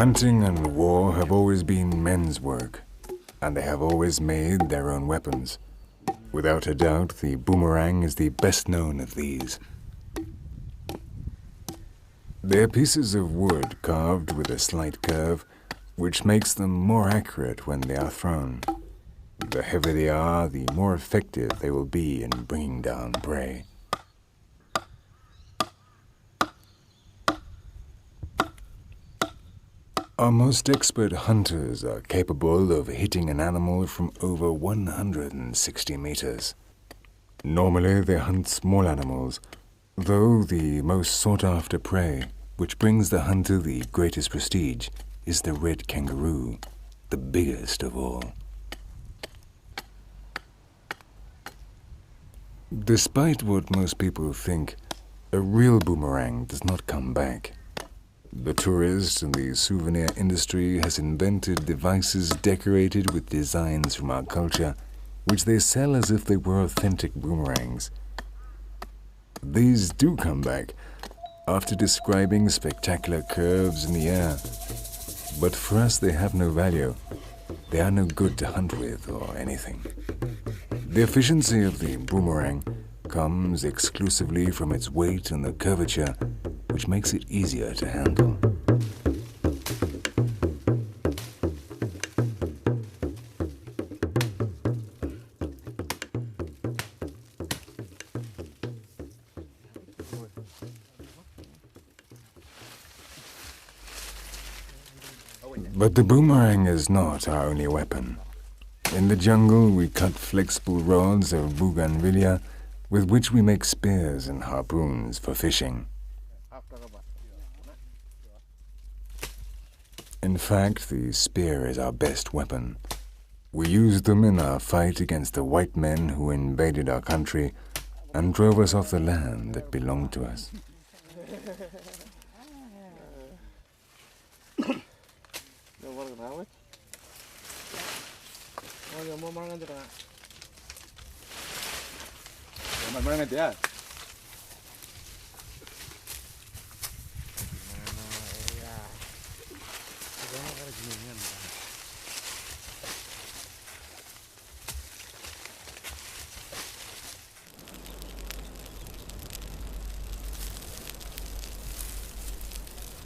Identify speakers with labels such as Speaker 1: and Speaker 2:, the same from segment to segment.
Speaker 1: Hunting and war have always been men's work, and they have always made their own weapons. Without a doubt, the boomerang is the best known of these. They are pieces of wood carved with a slight curve, which makes them more accurate when they are thrown. The heavier they are, the more effective they will be in bringing down prey. Our most expert hunters are capable of hitting an animal from over 160 meters. Normally they hunt small animals, though the most sought-after prey, which brings the hunter the greatest prestige, is the red kangaroo, the biggest of all. Despite what most people think, a real boomerang does not come back. The tourist and the souvenir industry has invented devices decorated with designs from our culture, which they sell as if they were authentic boomerangs. These do come back, after describing spectacular curves in the air. But for us they have no value. They are no good to hunt with or anything. The efficiency of the boomerang comes exclusively from its weight and the curvature, which makes it easier to handle. But the boomerang is not our only weapon. In the jungle, we cut flexible rods of bougainvillea with which we make spears and harpoons for fishing. In fact, the spear is our best weapon. We used them in our fight against the white men who invaded our country and drove us off the land that belonged to us.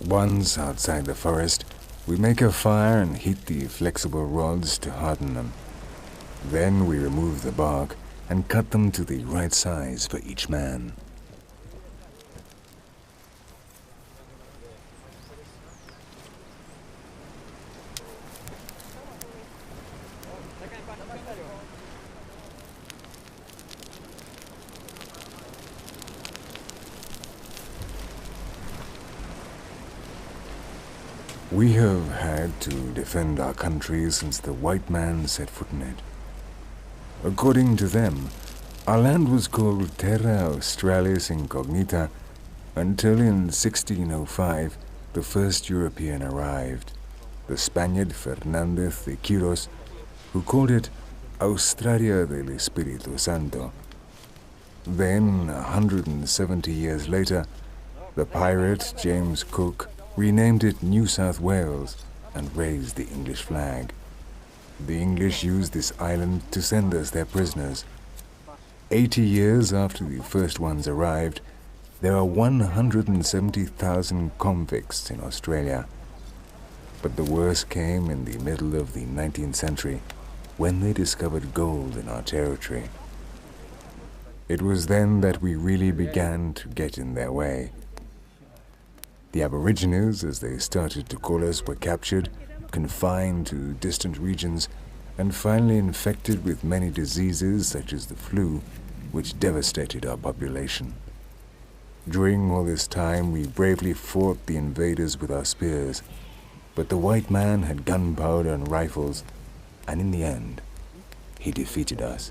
Speaker 1: Once outside the forest, we make a fire and heat the flexible rods to harden them. Then we remove the bark and cut them to the right size for each man. We have had to defend our country since the white man set foot in it. According to them, our land was called Terra Australis Incognita until in 1605 the first European arrived, the Spaniard Fernández de Quiros, who called it Australia del Espíritu Santo. Then, 170 years later, the pirate James Cook renamed it New South Wales and raised the English flag. The English used this island to send us their prisoners. 80 years after the first ones arrived, there are 170,000 convicts in Australia. But the worst came in the middle of the 19th century, when they discovered gold in our territory. It was then that we really began to get in their way. The Aborigines, as they started to call us, were captured, confined to distant regions, and finally infected with many diseases such as the flu, which devastated our population. During all this time, we bravely fought the invaders with our spears, but the white man had gunpowder and rifles, and in the end, he defeated us.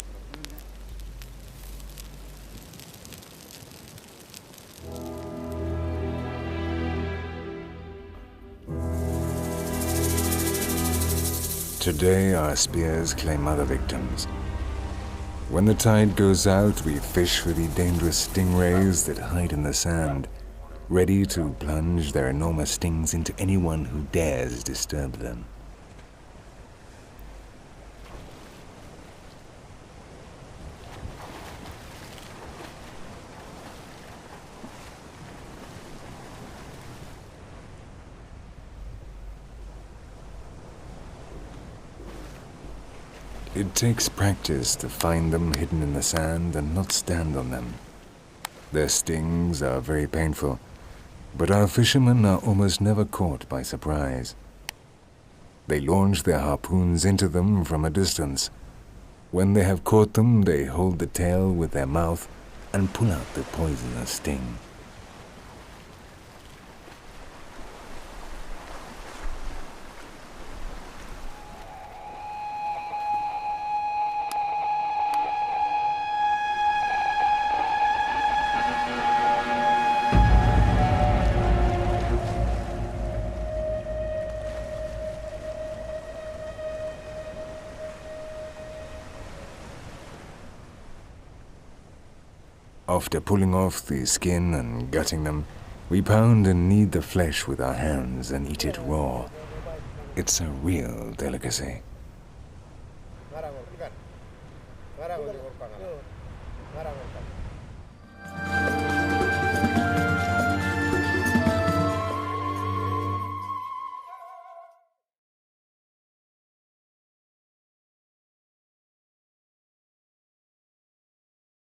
Speaker 1: Today, our spears claim other victims. When the tide goes out, we fish for the dangerous stingrays that hide in the sand. ready to plunge their enormous stings into anyone who dares disturb them. It takes practice to find them hidden in the sand and not stand on them. Their stings are very painful, but our fishermen are almost never caught by surprise. They launch their harpoons into them from a distance. When they have caught them, they hold the tail with their mouth and pull out the poisonous sting. After pulling off the skin and gutting them, we pound and knead the flesh with our hands and eat it raw. It's a real delicacy.